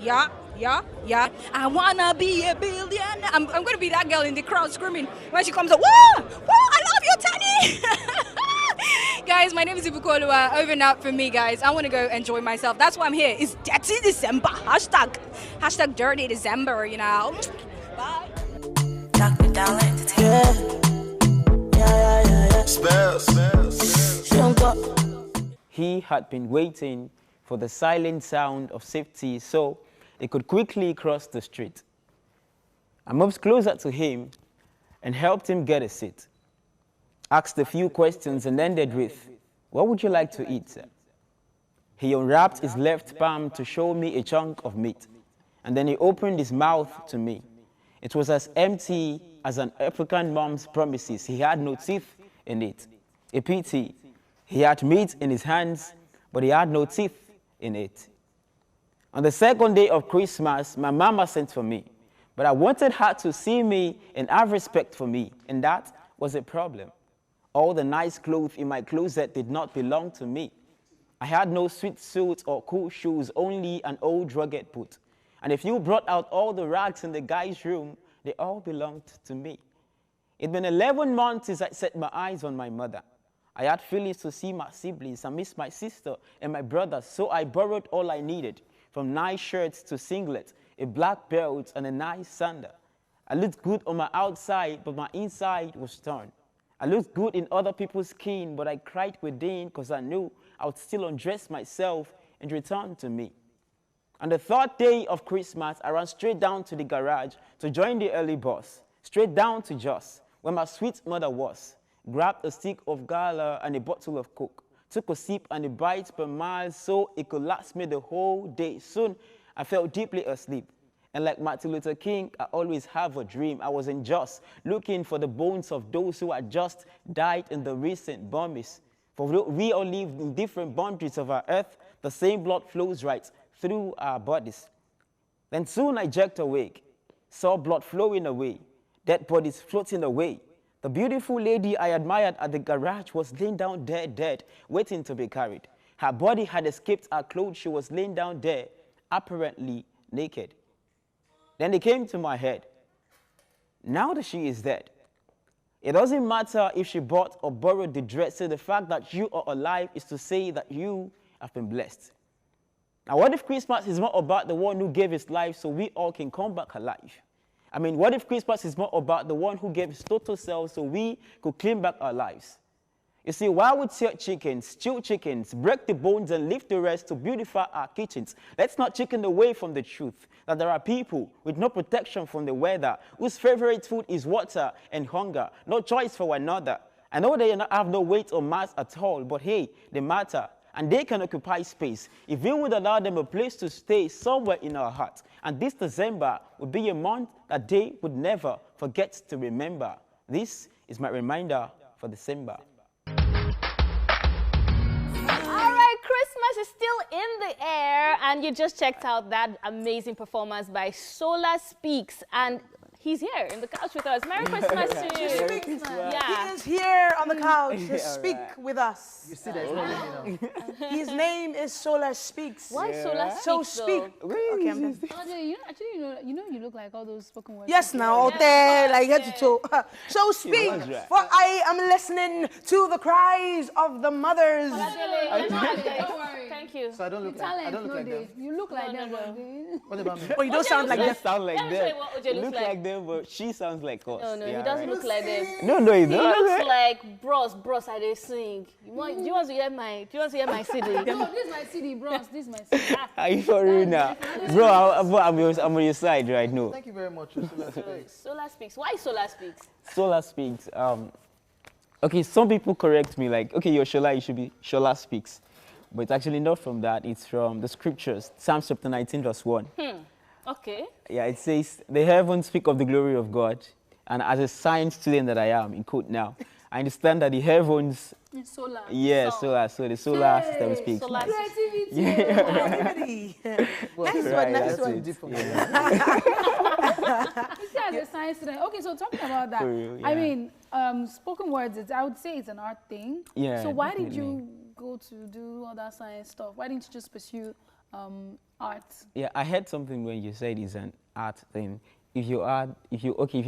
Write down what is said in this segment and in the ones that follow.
yeah. I wanna be a billionaire. I'm gonna be that girl in the crowd screaming when she comes up. Whoa, I love you, Tani. Guys, my name is Ibukolua. Over and out for me, guys. I want to go enjoy myself. That's why I'm here. It's Dirty December. Hashtag Dirty December. You know. Bye. Dr. Dollar Entertainment. He had been waiting for the silent sound of safety so he could quickly cross the street. I moved closer to him and helped him get a seat. Asked a few questions and ended with, "What would you like to eat, sir?" He unwrapped his left palm to show me a chunk of meat, and then he opened his mouth to me. It was as empty as an African mom's promises. He had no teeth in it. A pity. He had meat in his hands, but he had no teeth in it. On the second day of Christmas, my mama sent for me, but I wanted her to see me and have respect for me, and that was a problem. All the nice clothes in my closet did not belong to me. I had no sweet suit or cool shoes, only an old rugged boot. And if you brought out all the rags in the guy's room, they all belonged to me. It'd been 11 months since I set my eyes on my mother. I had feelings to see my siblings. I missed my sister and my brother, so I borrowed all I needed, from nice shirts to singlets, a black belt, and a nice sandal. I looked good on my outside, but my inside was torn. I looked good in other people's skin, but I cried within because I knew I would still undress myself and return to me. On the third day of Christmas, I ran straight down to the garage to join the early bus, straight down to Jos, where my sweet mother was, grabbed a stick of gala and a bottle of Coke, took a sip and a bite per mile so it could last me the whole day. Soon, I fell deeply asleep. And like Martin Luther King, I always have a dream. I was in Jos, looking for the bones of those who had just died in the recent bombings. For we all live in different boundaries of our earth, the same blood flows right through our bodies. Then soon I jerked awake, saw blood flowing away, dead bodies floating away. The beautiful lady I admired at the garage was laying down there dead, waiting to be carried. Her body had escaped her clothes. She was laying down there, apparently naked. Then it came to my head, now that she is dead, it doesn't matter if she bought or borrowed the dress. So the fact that you are alive is to say that you have been blessed. Now, what if Christmas is not about the one who gave his life so we all can come back alive? I mean, what if Christmas is more about the one who gave his total self so we could claim back our lives? You see, while we tear chickens, chew chickens, break the bones and leave the rest to beautify our kitchens, let's not chicken away from the truth that there are people with no protection from the weather, whose favorite food is water and hunger, no choice for one another. I know they have no weight or mass at all, but hey, they matter. And they can occupy space if we would allow them a place to stay somewhere in our hearts. And this December would be a month that they would never forget to remember. This is my reminder for December. All right, Christmas is still in the air, and you just checked out that amazing performance by Solarspeaks, and he's here in the couch with us. Merry Christmas to you. He is here on the couch to speak with us. You see that it's not me now. His name is Solarspeaks. Why Solarspeaks? So speak. Okay, I'm done. You look like all those spoken words. Yes, now out there, like head to toe. So speak, for I am listening to the cries of the mothers. Don't worry. Thank you. So I don't look like them. You look like them. What about me? Well, you don't sound like They that. sound like Let me them. show you what OJ looks Look like them, but she sounds like us. No, Yeah, he doesn't right. look like them. No, he He doesn't. looks like bros, I dey sing. Do you want to hear my CD? No, this is my CD, bros. This is my CD. Are you for real now? Bro, I'm on your side right now. Thank you very much. Solarspeaks. Why Solarspeaks? Solarspeaks. Okay, some people correct me like, okay, you're Shola, you should be Solarspeaks. But it's actually not from that. It's from the scriptures, Psalm chapter 19, verse 1. Okay. Yeah, it says, the heavens speak of the glory of God. And as a science student that I am, in quote now, I understand that the heavens... Solar. Yeah, solar. So the solar system speaks. Solar. Creativity. Next one. You see, as a science student. Okay, so talking about that, For real, I yeah. mean, spoken words, I would say it's an art thing. Yeah, So why did definitely. you go to do all that science stuff? Why didn't you just pursue art. Yeah, I heard something when you said it's an art thing. If you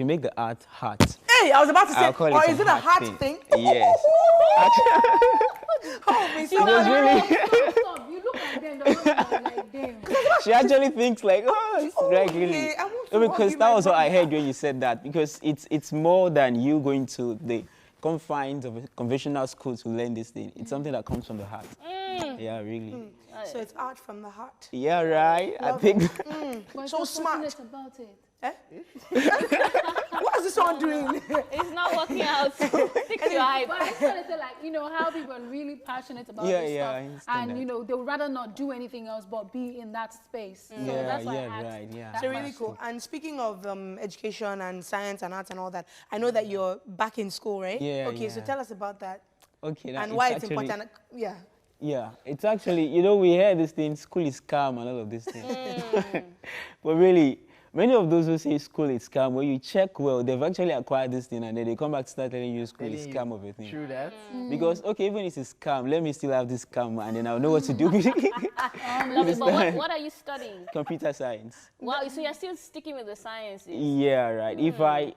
make the art heart. Hey, I was about to say, I'll call or it is it a heart thing? Yes. Oh, me so It was really. Stop. You look like them. The one like them. She actually thinks like, oh, it's like really. yeah, I want No, to because argue that my was what I point. heard when you said that. Because it's more than you going to the confines of a conventional school to learn this thing. It's something that comes from the heart. Yeah, really. So it's art from the heart. Yeah, right. I think. But So you're smart. passionate about it. Eh? What is this one doing? It's not working out. Stick to your hype. But I just want to say, like, you know, how people are really passionate about Yeah, this yeah, I stuff. understand And, that. you know, they would rather not do anything else but be in that space. So Yeah, that's why yeah, I asked right, yeah. that So really question. cool. And speaking of education and science and arts and all that, I know that you're back in school, right? Yeah, Okay, so yeah. tell us about that Okay. Now and why it's actually- important. Yeah. Yeah, it's actually, we hear this thing, school is scam and all of these things. But really, many of those who say school is scam, when you check well, they've actually acquired this thing and then they come back to start telling you school is scam of a thing. True that. Because, okay, even if it's scam, let me still have this scam and then I'll know what to do with it. Lovely, but what are you studying? Computer science. Wow, so you're still sticking with the sciences. Yeah, right. If I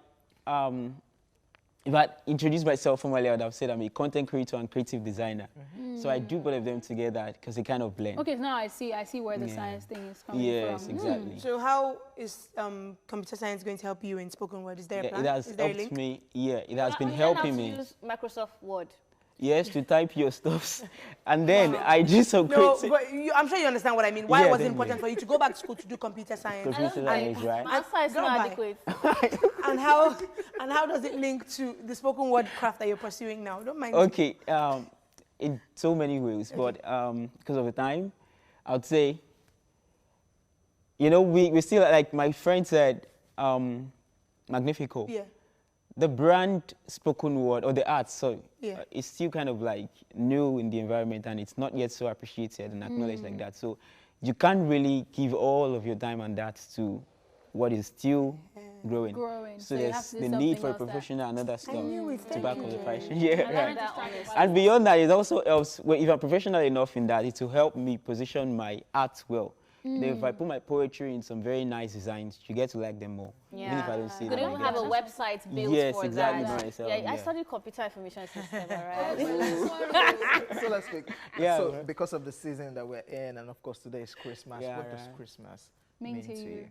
introduce myself formally, I would have said I'm a content creator and creative designer. So I do both of them together because they kind of blend. Okay, now I see where the science thing is coming Yes, from. exactly. So how is computer science going to help you in spoken word? Is there a Yeah, plan? it has is there a helped link? me. Yeah, it has been You learn how helping to me. use Microsoft Word. Yes, to type your stuffs. And then I do some No, creative but I'm sure you understand what I mean. Why Yeah, was it then important for you to go back to school to do computer science? computer science, right? My answer is Girl, not bye. adequate. And how does it link to the spoken word craft that you're pursuing now? Don't mind. Okay, in so many ways, but because of the time, I would say, we still, like my friend said, Magnifico. Yeah. The brand spoken word, or the art, sorry, Yeah. is still kind of like new in the environment and it's not yet so appreciated and acknowledged like that. So you can't really give all of your time and that to what is still growing. So So you have there's to do the need something for a else that- professional and other stuff knew it, to thank back you. up the price. Yeah, I like right. that honesty. And beyond that, it also helps, if I'm professional enough in that, it will help me position my art well. Then if I put my poetry in some very nice designs, you get to like them more. Even if I don't see Could them. even I have a get website built Yes, for exactly, that. myself, I yeah. studied computer information system, alright? So let's speak. Yeah, So right. because of the season that we're in, and of course today is Christmas. Yeah, what does right. Christmas Mean mean to to you. you?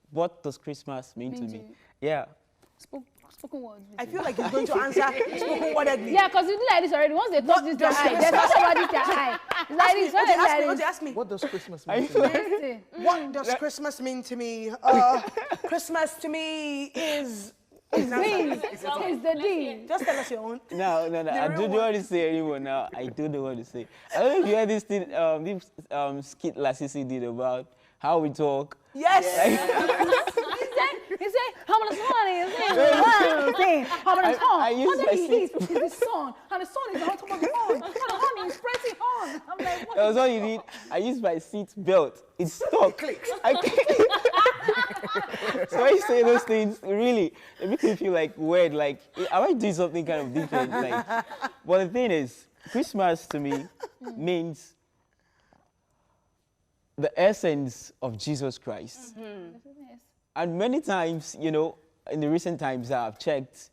What does Christmas mean to Mean me? to you. Yeah. Spoken words. I feel like he's going to answer spoken wordedly. Yeah, because you do like this already. Once they touch this, their does eye. There's not somebody their eye. It's like this. When they Ask me, like ask me. What does Christmas mean to you? this. What does Christmas mean to me? Christmas to me is. It's the D. Just tell us your own. No. I real don't know what to say anymore now. I don't know what to say. I don't know if you heard this thing, this skit Lasisi did about how we talk. Yes. He said, how much money is it? How much I use my is the sun. And the sun is on top of the phone. And the honey is spreading on. I'm like, what? That was all you need. I used my seat belt. It's stuck. So when you say those things, really, it makes me feel like weird. Like, am I doing something kind of different? Like, but the thing is, Christmas to me means the essence of Jesus Christ. And many times, in the recent times I've checked,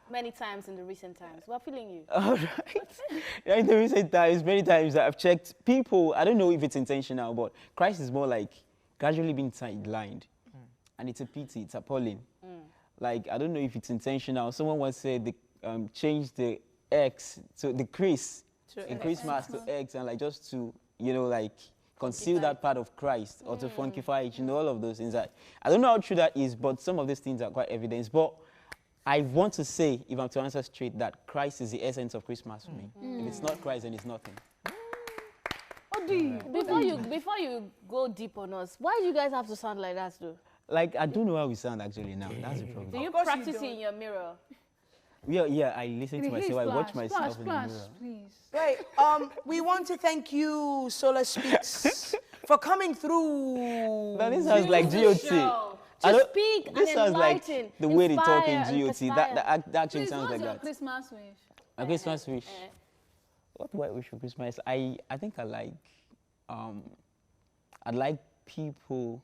Many times in the recent times. We're feeling you. all right. In the recent times, many times I've checked people, I don't know if it's intentional, but Christ is more like gradually being sidelined. And it's a pity, it's appalling. Like, I don't know if it's intentional. Someone once said they change the X to the Chris, in Christmas to X, and like just to, like conceal that part of Christ or to funkify it, all of those things. I don't know how true that is, but some of these things are quite evidence. But I want to say, if I'm to answer straight, that Christ is the essence of Christmas for me. If it's not Christ, then it's nothing. What do you? Before you go deep on us, why do you guys have to sound like that, though? Like, I don't know how we sound actually now. That's the Do problem. you course you practice it don't. in your mirror? Yeah, I listen to myself. I watch Splash, myself in the splash, mirror. please. Right. We want to thank you, Solarspeaks, for coming through. Now, this sounds like GOT. Show. I To don't- speak This and sounds like enlighten, the way they talk in inspire, GOT. inspire. That actually Please, sounds what's like your that. Christmas wish? A Christmas wish. What do I wish for Christmas? I think I like I'd like people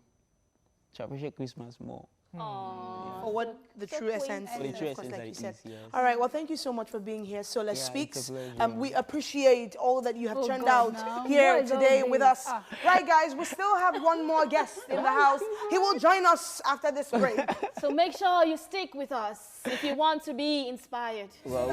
to appreciate Christmas more. For what the true essence For the is, true of course, essence like that you it said. is, yes. All right, well, thank you so much for being here. So let's Yeah, speak. it's a pleasure. We appreciate all that you have Oh, turned God, out now. here What is all today with this? us. Right, guys, we still have one more guest in the house. He will join us after this break. So make sure you stick with us if you want to be inspired. Wow.